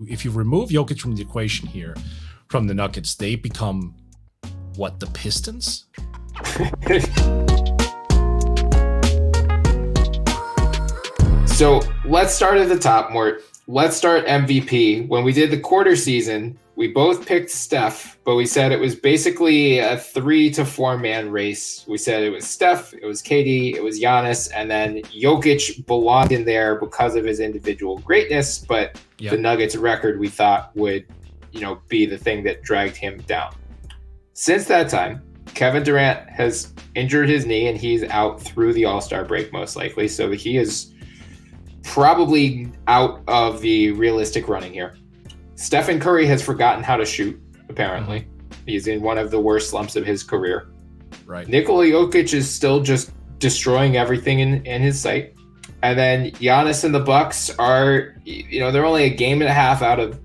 If you remove Jokic from the equation here, from the Nuggets, they become what, the Pistons? So let's start at the top, Mort. Let's start MVP. When we did the quarter season, we both picked Steph, but we said it was basically a 3 to 4 man race. We said it was Steph, it was KD, it was Giannis, and then Jokic belonged in there because of his individual greatness, but the Nuggets record we thought would, be the thing that dragged him down. Since that time, Kevin Durant has injured his knee and he's out through the All-Star break most likely, so he is probably out of the realistic running here. Stephen Curry has forgotten how to shoot, apparently. He's in one of the worst slumps of his career. Right. Nikola Jokic is still just destroying everything in his sight. And then Giannis and the Bucks are, they're only a game and a half out of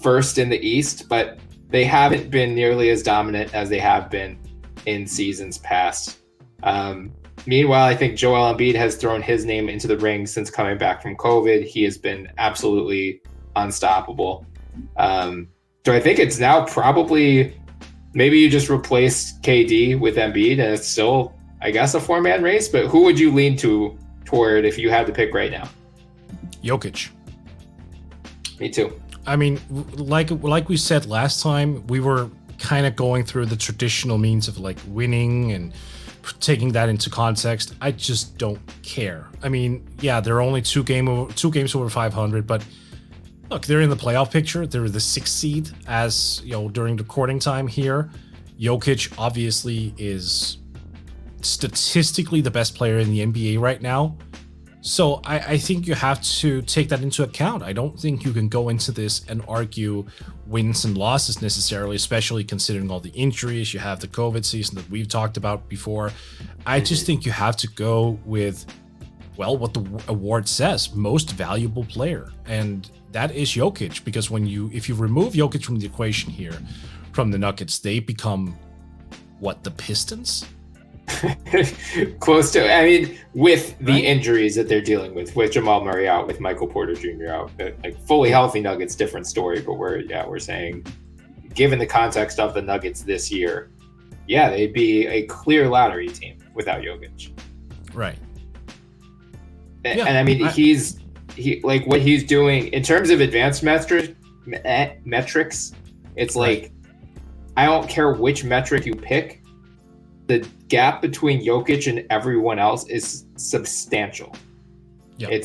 first in the East, but they haven't been nearly as dominant as they have been in seasons past. Meanwhile, I think Joel Embiid has thrown his name into the ring since coming back from COVID. He has been absolutely unstoppable. So I think it's now probably, maybe you just replace KD with Embiid and it's still, I guess, a 4-man race, but who would you lean toward if you had to pick right now? Jokic. Me too. I mean, like we said last time, we were kind of going through the traditional means of like winning and taking that into context. I just don't care. I mean, yeah, they're only two games over 500, but look, they're in the playoff picture. They're the 6th seed as, during the courting time here. Jokic obviously is statistically the best player in the NBA right now. So I think you have to take that into account. I don't think you can go into this and argue wins and losses necessarily, especially considering all the injuries. You have the COVID season that we've talked about before. I just think you have to go with, what the award says, most valuable player. And that is Jokic, because if you remove Jokic from the equation here, from the Nuggets, they become what, the Pistons? Close to, I mean, with the injuries that they're dealing with Jamal Murray out, with Michael Porter Jr. out, like fully healthy Nuggets, different story. But we're saying, given the context of the Nuggets this year, they'd be a clear lottery team without Jokic. Right. And I mean, he like what he's doing in terms of advanced metrics. It's like, I don't care which metric you pick. The gap between Jokic and everyone else is substantial. Yep.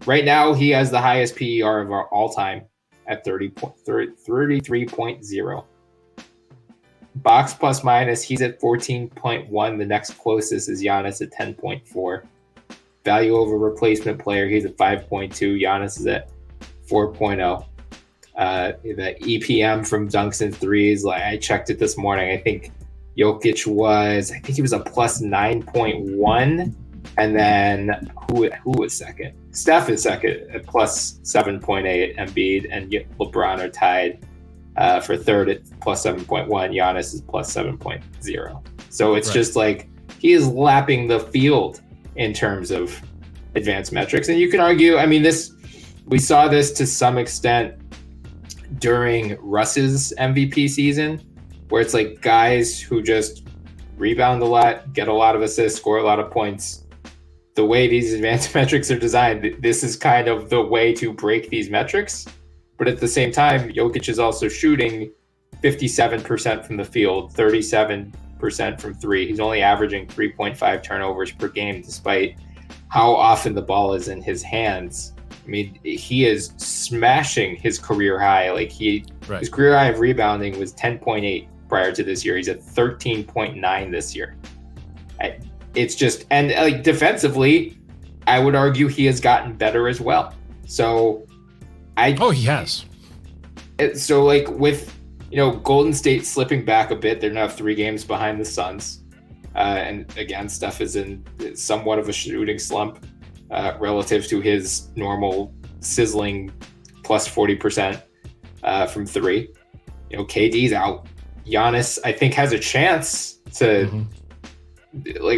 Right now he has the highest PER of our all time at 33.0. Box plus minus, he's at 14.1. The next closest is Giannis at 10.4. Value over replacement player, he's at 5.2. Giannis is at 4.0. The EPM from dunks and threes, I checked it this morning. I think Jokic he was a plus 9.1, and then who was second? Steph is second at plus 7.8. Embiid and LeBron are tied for third at plus 7.1. Giannis is plus 7.0. So it's just like he is lapping the field in terms of advanced metrics. And you can argue, I mean, we saw this to some extent during Russ's MVP season, where it's like guys who just rebound a lot, get a lot of assists, score a lot of points. The way these advanced metrics are designed, this is kind of the way to break these metrics. But at the same time, Jokic is also shooting 57% from the field, 37% from three. He's only averaging 3.5 turnovers per game, despite how often the ball is in his hands. I mean, he is smashing his career high. His career high of rebounding was 10.8 prior to this year. He's at 13.9 this year. It's just, and defensively, I would argue he has gotten better as well. So he has. So with, Golden State slipping back a bit, they're now 3 games behind the Suns. And again, Steph is in somewhat of a shooting slump relative to his normal sizzling plus 40% from 3. KD's out. Giannis, I think, has a chance to,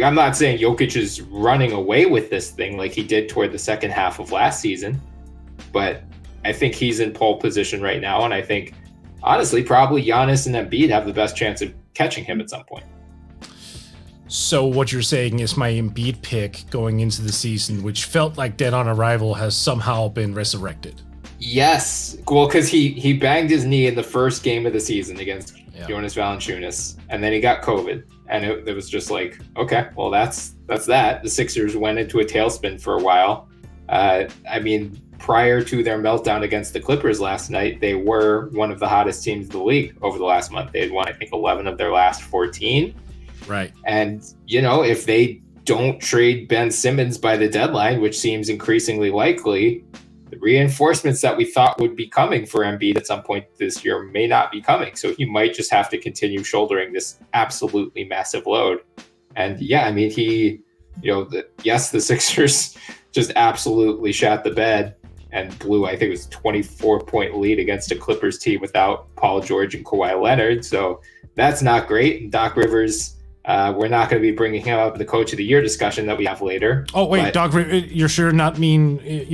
I'm not saying Jokic is running away with this thing like he did toward the second half of last season, but I think he's in pole position right now, and I think honestly, probably Giannis and Embiid have the best chance of catching him at some point. So what you're saying is my Embiid pick going into the season, which felt like dead on arrival, has somehow been resurrected. Yes, well, because he banged his knee in the first game of the season against Jonas Valanciunas, and then he got COVID, and it was just like, okay, well, that's that. The Sixers went into a tailspin for a while. I mean, prior to their meltdown against the Clippers last night, they were one of the hottest teams in the league over the last month. They had won, I think, 11 of their last 14. Right. And, you know, if they don't trade Ben Simmons by the deadline, which seems increasingly likely, the reinforcements that we thought would be coming for Embiid at some point this year may not be coming. So he might just have to continue shouldering this absolutely massive load. And yeah, I mean, the Sixers just absolutely shat the bed and blew, I think it was 24-point lead against a Clippers team without Paul George and Kawhi Leonard. So that's not great. And Doc Rivers, we're not going to be bringing him up in the Coach of the Year discussion that we have later. Oh, wait, Doc, you're sure you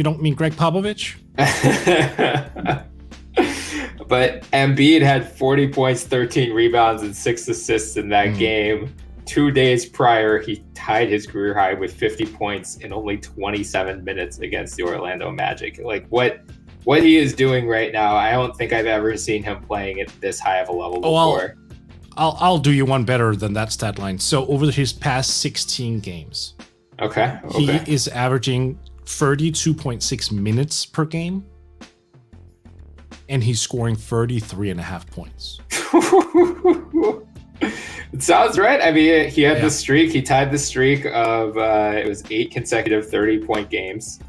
don't mean Greg Popovich? But Embiid had 40 points, 13 rebounds, and 6 assists in that game. 2 days prior, he tied his career high with 50 points in only 27 minutes against the Orlando Magic. Like, what he is doing right now, I don't think I've ever seen him playing at this high of a level before. I'll do you one better than that stat line. So over his past 16 games, he is averaging 32.6 minutes per game, and he's scoring 33.5 points. It sounds right. I mean, he had the streak. He tied the streak of it was 8 consecutive 30-point games.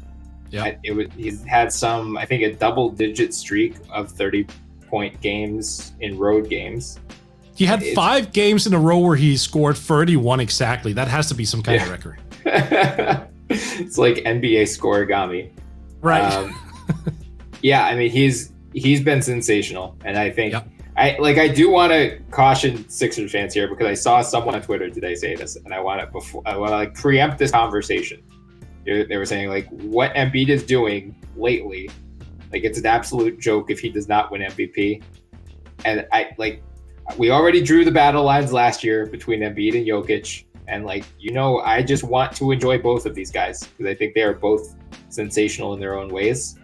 Yeah, he's had some, I think, a double-digit streak of 30-point games in road games. He had 5 games in a row where he scored 31 exactly. That has to be some kind of record. It's like NBA scoregami. Right. Yeah, I mean, he's been sensational. And I think I do want to caution Sixers fans here, because I saw someone on Twitter today say this, and I want to preempt this conversation. They were saying, like, what Embiid is doing lately, like, it's an absolute joke if he does not win MVP. And we already drew the battle lines last year between Embiid and Jokic. And I just want to enjoy both of these guys, because I think they are both sensational in their own ways.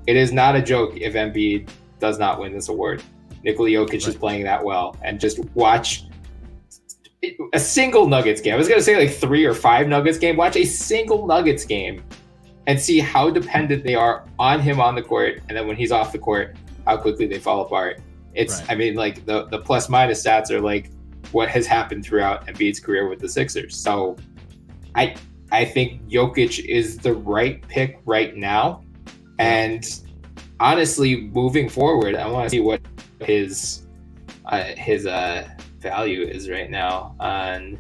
It is not a joke if Embiid does not win this award. Nikola Jokic is playing that well, and just watch a single Nuggets game. I was going to say 3 or 5 Nuggets game. Watch a single Nuggets game and see how dependent they are on him on the court. And then when he's off the court, how quickly they fall apart. I mean, the plus minus stats are what has happened throughout Embiid's career with the Sixers. So I think Jokic is the right pick right now. And honestly, moving forward, I want to see what his value is right now on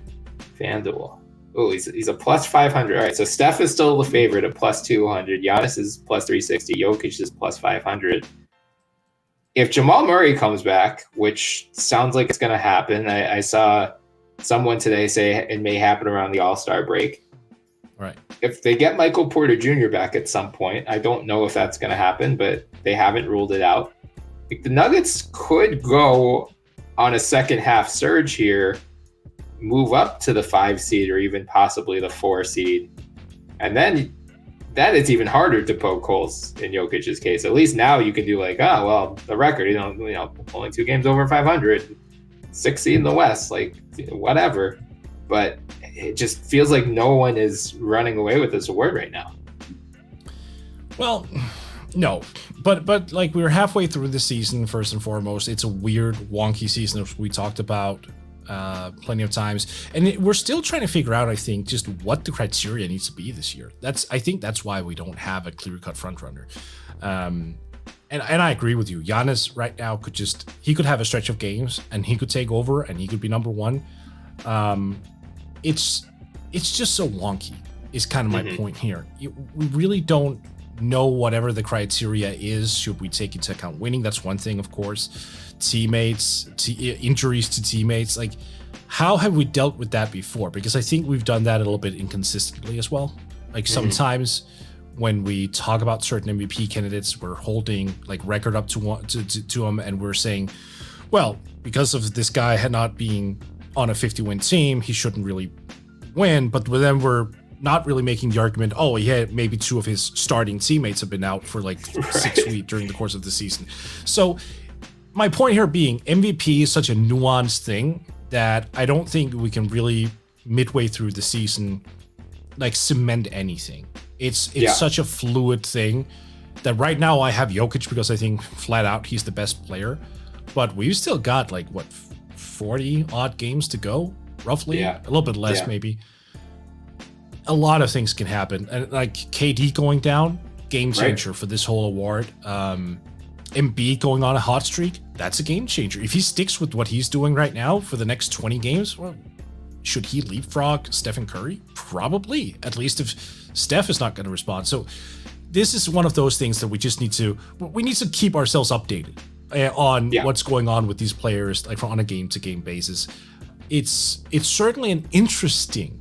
FanDuel. Oh, he's a plus 500. All right, so Steph is still the favorite at plus 200. Giannis is plus 360. Jokic is plus 500. If Jamal Murray comes back, which sounds like it's going to happen, I saw someone today say it may happen around the All-Star break. Right. If they get Michael Porter Jr. back at some point, I don't know if that's going to happen, but they haven't ruled it out. The Nuggets could go on a second half surge here, move up to the 5 seed or even possibly the 4 seed. And then that is even harder to poke holes in Jokic's case. At least now you can do the record, only 2 games over 500, 6th seed in the West, whatever. But it just feels like no one is running away with this award right now. Well, no, but we were halfway through the season. First and foremost, it's a weird, wonky season, as we talked about plenty of times, and we're still trying to figure out, I think, just what the criteria needs to be this year. I think that's why we don't have a clear-cut frontrunner. And I agree with you. Giannis right now could have a stretch of games and he could take over and he could be number 1. It's just so wonky is kind of my point here. We really don't know whatever the criteria is. Should we take into account winning? That's one thing, of course. Teammates, injuries to teammates. How have we dealt with that before? Because I think we've done that a little bit inconsistently as well. Sometimes when we talk about certain MVP candidates, we're holding like record up to them, and we're saying, well, because of this guy had not been on a 50-win team, he shouldn't really win. But then we're not really making the argument, oh, yeah, maybe 2 of his starting teammates have been out for like 6 weeks during the course of the season. So my point here being, MVP is such a nuanced thing that I don't think we can really midway through the season like cement anything. It's such a fluid thing that right now I have Jokic because I think flat out he's the best player, but we've still got like what, 40 odd games to go, roughly. A little bit less maybe. A lot of things can happen, and like KD going down, game changer for this whole award. Embiid going on a hot streak, that's a game changer. If he sticks with what he's doing right now for the next 20 games, well, should he leapfrog Stephen Curry? Probably, at least if Steph is not going to respond. So this is one of those things that we just need to keep ourselves updated on what's going on with these players, like on a game-to-game basis. It's certainly an interesting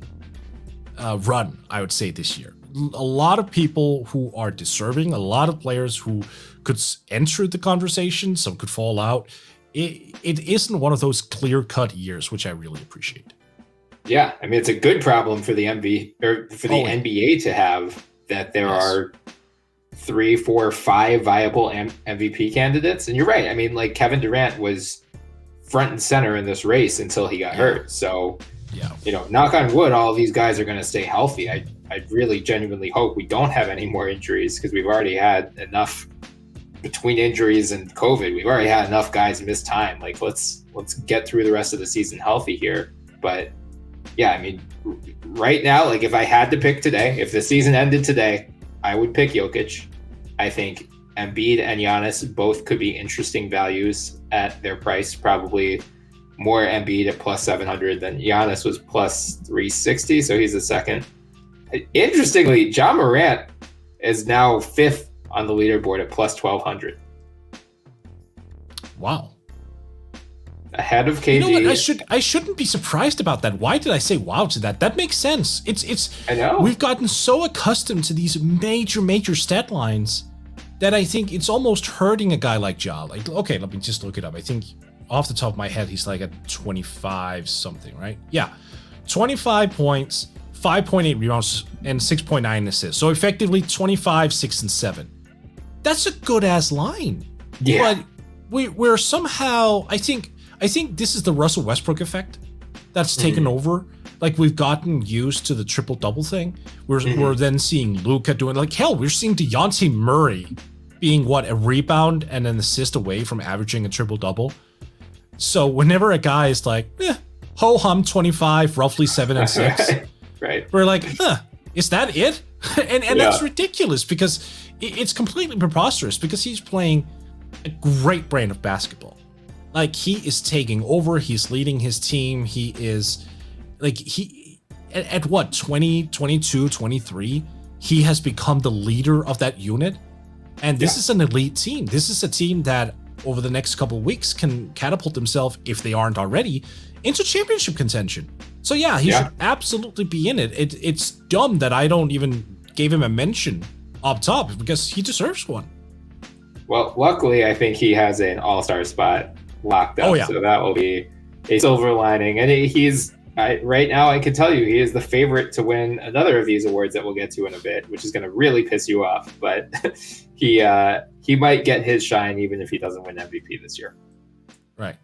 run, I would say, this year. A lot of people who are deserving, a lot of players who could enter the conversation, some could fall out. It isn't one of those clear-cut years, which I really appreciate. Yeah, I mean, it's a good problem for the NBA to have, that there are 3, 4, 5 viable MVP candidates. And you're right. I mean, like Kevin Durant was front and center in this race until he got hurt. So, knock on wood, all of these guys are going to stay healthy. I really genuinely hope we don't have any more injuries, because we've already had enough between injuries and COVID. We've already had enough guys miss time. Like, let's get through the rest of the season healthy here. But yeah, I mean, right now, like if I had to pick today, if the season ended today, I would pick Jokic. I think Embiid and Giannis both could be interesting values at their price. Probably more Embiid at plus 700 than Giannis was plus 360, so he's a second. Interestingly, Ja Morant is now 5th on the leaderboard at plus 1200. Wow. Ahead of KD. You know what? I shouldn't be surprised about that. Why did I say wow to that? That makes sense. It's I know. We've gotten so accustomed to these major stat lines that I think it's almost hurting a guy like Ja. Like, okay, let me just look it up. I think off the top of my head, he's like at 25 something, right? Yeah. 25 points, 5.8 rebounds, and 6.9 assists. So effectively 25, 6, and 7. That's a good ass line. Yeah. But we're somehow, I think this is the Russell Westbrook effect that's taken over. Like, we've gotten used to the triple-double thing. We're then seeing Luka doing, like, hell, we're seeing DeJounte Murray being, a rebound and an assist away from averaging a triple-double. So whenever a guy is like, ho-hum 25, roughly 7 and 6, right. We're like, is that it? and that's ridiculous, because it's completely preposterous, because he's playing a great brand of basketball. Like, he is taking over, he's leading his team, he is, like, at what, 20, 22, 23, he has become the leader of that unit. And this is an elite team. This is a team that, over the next couple of weeks, can catapult themselves, if they aren't already, into championship contention. So he should absolutely be in it. It's dumb that I don't even give him a mention up top, because he deserves one. Well, luckily, I think he has an all-star spot locked up, so that will be a silver lining. And he's right now, I can tell you, he is the favorite to win another of these awards that we'll get to in a bit, which is going to really piss you off. But he might get his shine even if he doesn't win MVP this year. Right.